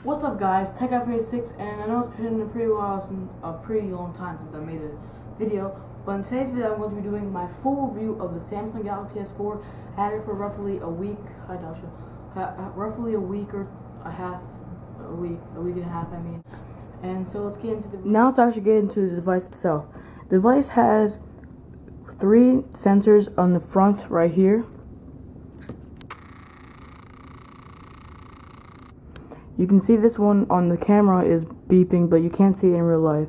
What's up, guys? TechGuy36, and I know it's been a pretty long time since I made a video, but in today's video I'm going to be doing my full review of the Samsung Galaxy S4. I had it for roughly a week. Hi, Dasha. Roughly a week and a half. I mean. And so let's get into the. Now let's actually get into the device itself. The device has 3 sensors on the front right here. You can see this one on the camera is beeping, but you can't see it in real life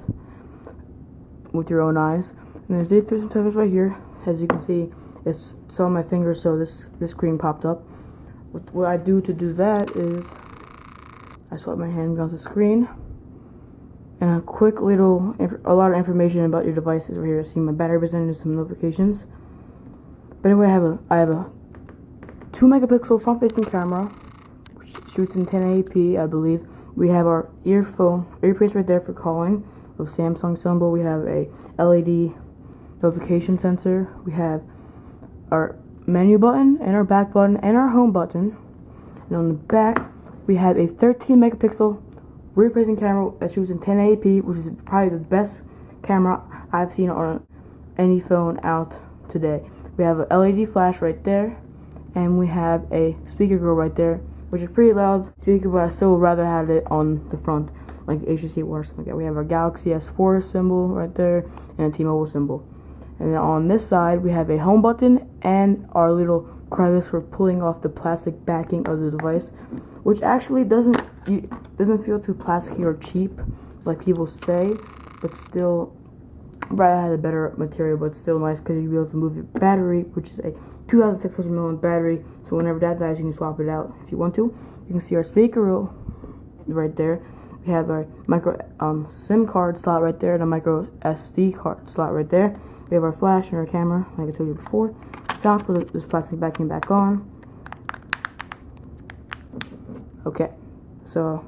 with your own eyes. And there's these 3 sensors right here. As you can see, it's on my finger, so this screen popped up. What I do to do that is I swipe my hand across the screen, and a lot of information about your devices right here. See my battery percentage, some notifications. But anyway, I have a 2 megapixel front-facing camera. Shoots in 1080p, I believe. We have our earpiece right there for calling of Samsung symbol. We have a LED notification sensor. We have our menu button and our back button and our home button. And on the back, we have a 13 megapixel rear-facing camera that shoots in 1080p, which is probably the best camera I've seen on any phone out today. We have a LED flash right there, and we have a speaker grill right there, which is pretty loud speaker, but I still would rather have it on the front, like HTC or something like that. We have our Galaxy S4 symbol right there, and a T-Mobile symbol. And then on this side, we have a home button and our little crevice for pulling off the plastic backing of the device, which actually doesn't feel too plasticky or cheap, like people say, but still, rather have a better material, but still nice because you'll be able to move your battery, which is a 2,600 milliamp battery, so whenever that dies you can swap it out if you want to. You can see our speaker right there. We have our micro SIM card slot right there and a micro SD card slot right there. We have our flash and our camera, like I told you before. Now let's put this plastic backing back on. Okay, so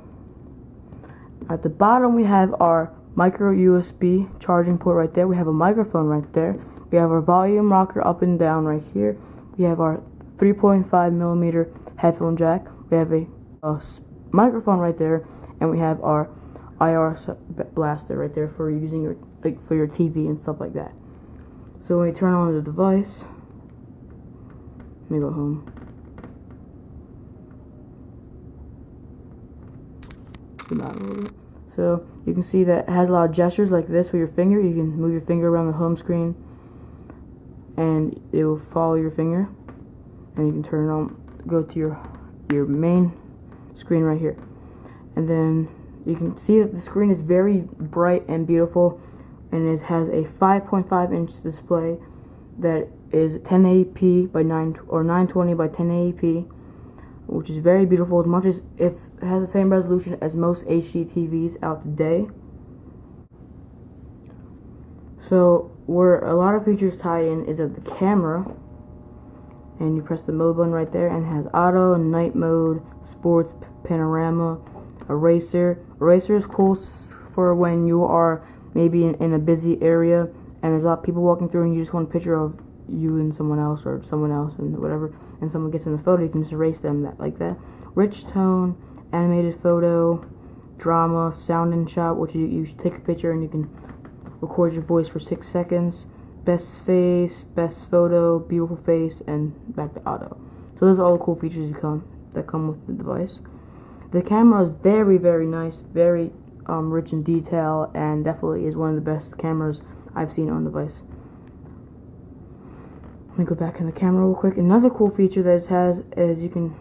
at the bottom we have our micro USB charging port right there. We have a microphone right there. We have our volume rocker up and down right here. We have our 3.5 millimeter headphone jack. We have a microphone right there, and we have our IR blaster right there for using your for your TV and stuff like that. So when you turn on the device, let me go home. Zoom out a little bit. So you can see that it has a lot of gestures like this with your finger. You can move your finger around the home screen and it will follow your finger, and you can turn it on, go to your main screen right here. And then you can see that the screen is very bright and beautiful, and it has a 5.5-inch display that is 1080p by 920 by 1080p, which is very beautiful, as much as it has the same resolution as most HD TVs out today. So where a lot of features tie in is at the camera, and you press the mode button right there, and it has auto, night mode, sports, panorama, eraser. Eraser is cool for when you are maybe in a busy area and there's a lot of people walking through and you just want a picture of you and someone else and whatever, and someone gets in the photo, you can just erase them like that. Rich tone, animated photo, drama, sound and shot, which you take a picture and you can record your voice for 6 seconds. Best face, best photo, beautiful face, and back to auto. So those are all the cool features that come with the device. The camera is very, very nice, very rich in detail, and definitely is one of the best cameras I've seen on the device. Let me go back in the camera real quick. Another cool feature that it has is you can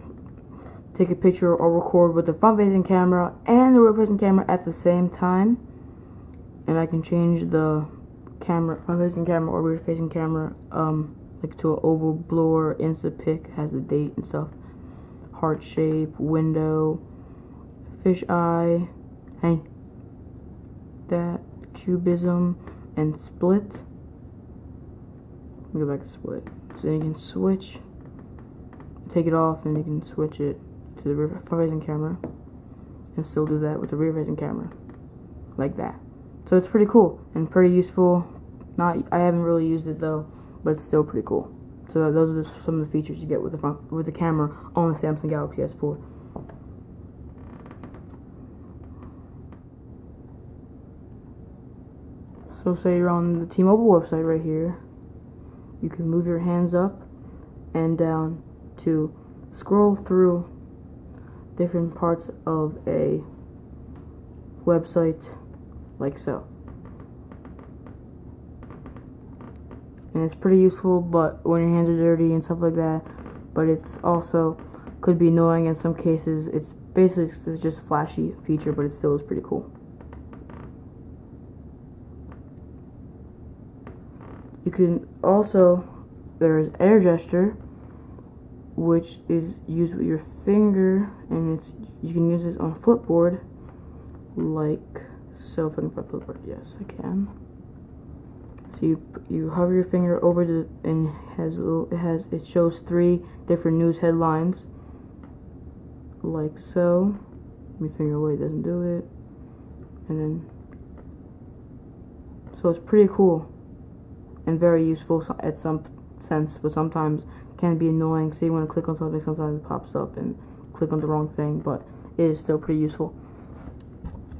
take a picture or record with the front-facing camera and the rear-facing camera at the same time. And I can change the front-facing camera or rear-facing camera like to an oval blower, instant pick, has the date and stuff, heart shape, window, fish eye, that, cubism, and split. Let me go back to split. So you can switch, take it off, and you can switch it to the front-facing camera and still do that with the rear-facing camera, like that. So it's pretty cool and pretty useful. I haven't really used it though, but it's still pretty cool. So those are just some of the features you get with the camera on the Samsung Galaxy S4. So say you're on the T-Mobile website right here. You can move your hands up and down to scroll through different parts of a website like so. And it's pretty useful, but when your hands are dirty and stuff like that, but it's also could be annoying in some cases. It's basically just a flashy feature, but it still is pretty cool. You can also, there's air gesture, which is used with your finger, and you can use this on a flipboard, like so. If I can flip flipboard, yes, I can. So you hover your finger over the, and it shows 3 different news headlines, like so. Let me finger away, it doesn't do it, and then so it's pretty cool and very useful at some sense, but sometimes can be annoying. So you want to click on something, sometimes it pops up and click on the wrong thing, but it is still pretty useful.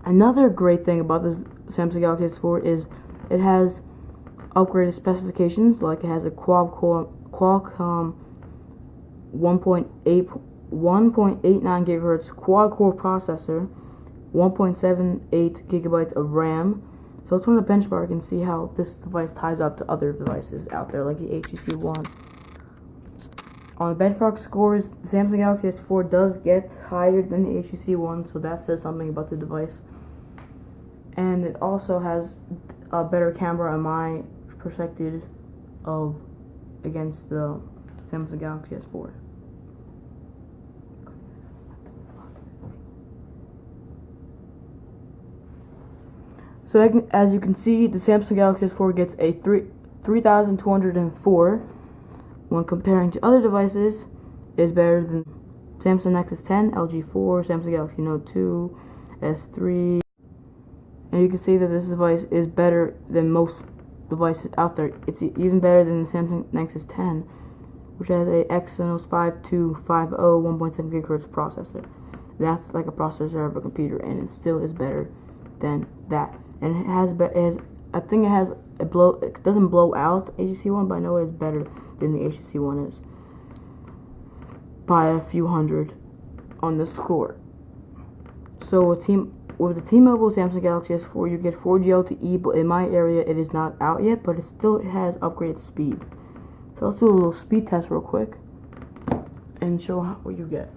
Another great thing about this Samsung Galaxy S4 is it has upgraded specifications, like it has a Qualcomm 1.89 gigahertz quad-core processor, 1.78 gigabytes of RAM. So let's run a benchmark and see how this device ties up to other devices out there, like the HTC One. On the benchmark scores, the Samsung Galaxy S4 does get higher than the HTC One, so that says something about the device. And it also has a better camera in my perspective against the Samsung Galaxy S4. So as you can see, the Samsung Galaxy S4 gets a 3,204 when comparing to other devices. Is better than Samsung Nexus 10, LG 4, Samsung Galaxy Note 2, S3. And you can see that this device is better than most devices out there. It's even better than the Samsung Nexus 10, which has a Exynos 5250 1.7 GHz processor. That's like a processor of a computer, and it still is better than that. And it doesn't blow out HTC One, but I know it is better than the HTC One is by a few hundred on the score. So with the T-Mobile Samsung Galaxy S4, you get 4G LTE, but in my area it is not out yet, but it still has upgraded speed. So let's do a little speed test real quick and show what you get.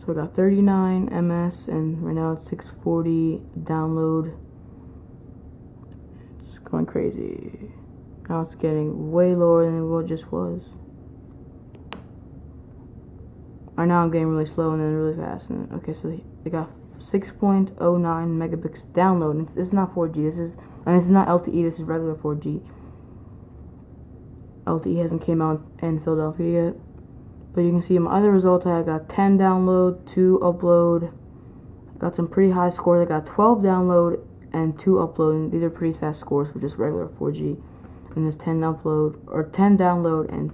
So I got 39 ms, and right now it's 640 download. It's going crazy. Now it's getting way lower than what it just was. Right now I'm getting really slow and then really fast. And okay, so they got 6.09 megabits download. It's not 4G. This is not LTE. This is regular 4G. LTE hasn't came out in Philadelphia yet. But you can see in my other results, I got 10 download, 2 upload. Got some pretty high scores. I got 12 download and 2 upload. And these are pretty fast scores for just regular 4G. And there's 10 download and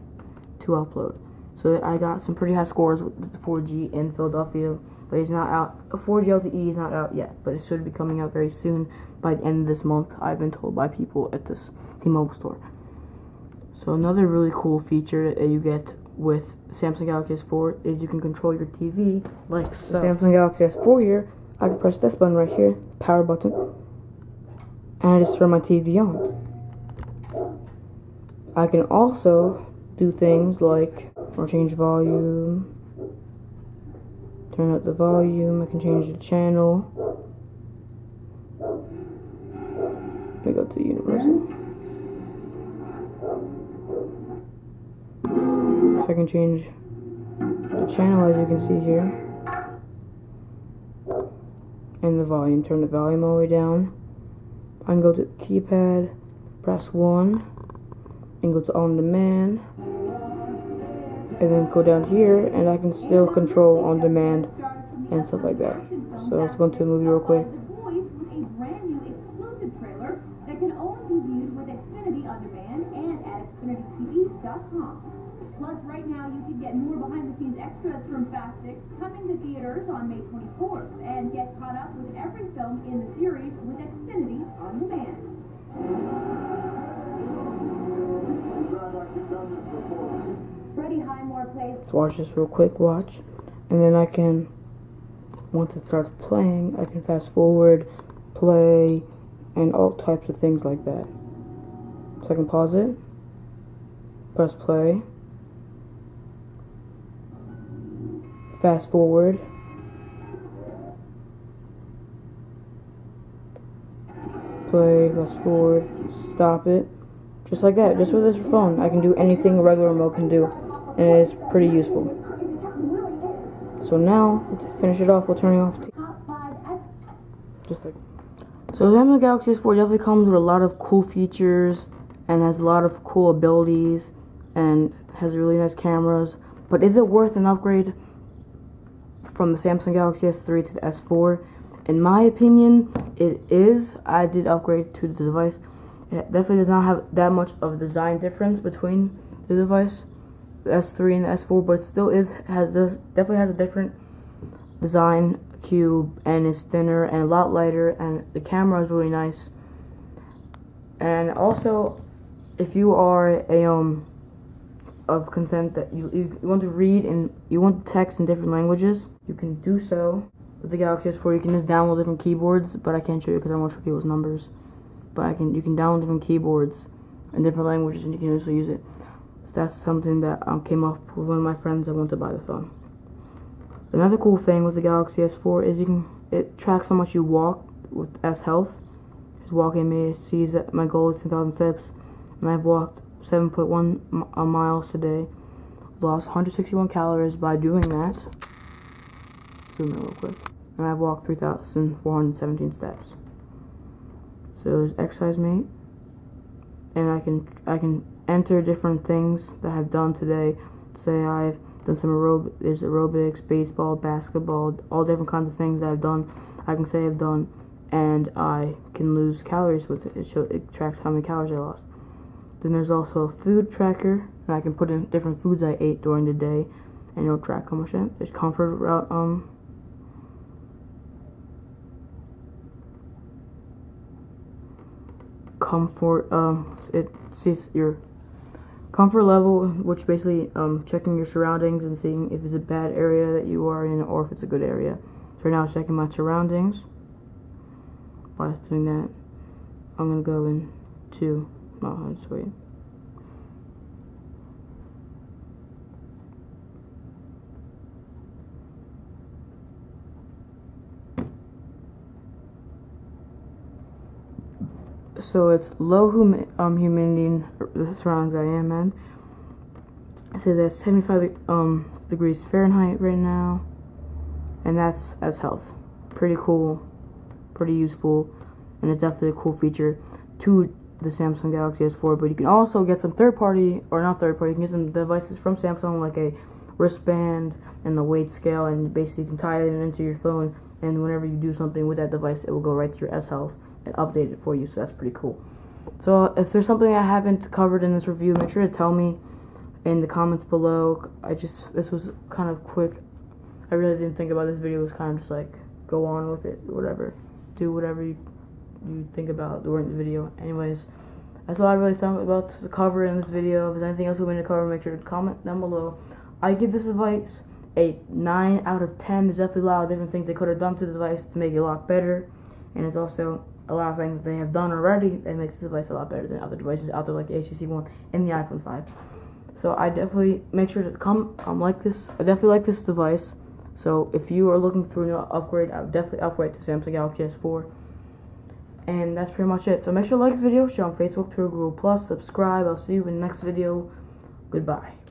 2 upload. So I got some pretty high scores with the 4G in Philadelphia, but it's not out. 4G LTE is not out yet, but it should be coming out very soon by the end of this month, I've been told by people at this T-Mobile store. So another really cool feature that you get with Samsung Galaxy S4 is you can control your TV like so. Samsung Galaxy S4 here, I can press this button right here, power button, and I just turn my TV on. I can also do things like change volume, turn up the volume, I can change the channel. Let me go to universal. So I can change the channel, as you can see here, and the volume, turn the volume all the way down. I can go to the keypad, press 1, and go to on demand, and then go down here, and I can still control on demand and stuff like that. So let's go into the movie real quick. A brand new exclusive trailer that can only be viewed with Xfinity On Demand and at XfinityTV.com. Plus, right now you can get more behind-the-scenes extras from Fast 6 coming to theaters on May 24th, and get caught up with every film in the series with Xfinity behind more plays. Let's watch this real quick, watch. And then I can, once it starts playing, I can fast forward, play, and all types of things like that. So I can pause it, press play, fast forward, play, fast forward, stop it, just like that, just with this phone. I can do anything a regular remote can do, and it is pretty useful. So now, to finish it off, we'll turn it off just like. So the Samsung Galaxy S4 definitely comes with a lot of cool features and has a lot of cool abilities and has really nice cameras. But is it worth an upgrade from the Samsung Galaxy S3 to the S4? In my opinion, it is. I did upgrade to the device. It definitely does not have that much of a design difference between the device, the S3 and the S4, but it still definitely has a different design cube, and it's thinner and a lot lighter, and the camera is really nice. And also, if you are of consent that you want to read and you want text in different languages, you can do so with the Galaxy S4. You can just download different keyboards, but I can't show you because I want to show people's numbers. But you can download different keyboards in different languages, and you can also use it. So that's something that came up with one of my friends that wanted to buy the phone. Another cool thing with the Galaxy S4 is it tracks how much you walk with S Health. It's walking me. It sees that my goal is 10,000 steps, and I've walked 7.1 miles today. Lost 161 calories by doing that. Zoom in real quick. And I've walked 3,417 steps. So there's exercise mate, and I can enter different things that I've done today. Say I've done there's aerobics, baseball, basketball, all different kinds of things that I've done. I can say I've done, and I can lose calories with it. It tracks how many calories I lost. Then there's also a food tracker, and I can put in different foods I ate during the day, and it'll track how much. There's comfort route, it sees your comfort level, which basically checking your surroundings and seeing if it's a bad area that you are in or if it's a good area. So right now I'm checking my surroundings. While I was doing that, I'm gonna go into just wait. So it's low humidity in the surroundings I am in. It says that's 75 degrees Fahrenheit right now, and that's S Health. Pretty cool, pretty useful, and it's definitely a cool feature to the Samsung Galaxy S4. But you can also get some you can get some devices from Samsung, like a wristband and the weight scale, and basically you can tie it into your phone, and whenever you do something with that device, it will go right to your S Health and update it for you. So that's pretty cool. So if there's something I haven't covered in this review, make sure to tell me in the comments below. This was kind of quick. I really didn't think about this video. It was kind of just like go on with it, whatever, do whatever you think about during the video. Anyways, that's all I really thought about to cover in this video. If there's anything else we want to cover, make sure to comment down below. I give this device a 9 out of 10. There's definitely a lot of different things they could have done to the device to make it a lot better, and it's also a lot of things that they have done already that makes the device a lot better than other devices out there like the HTC One and the iPhone 5. So I definitely make sure to like this. I definitely like this device. So if you are looking for an upgrade, I would definitely upgrade to Samsung Galaxy S4. And that's pretty much it. So make sure to like this video, share on Facebook, Twitter, Google+, subscribe. I'll see you in the next video. Goodbye.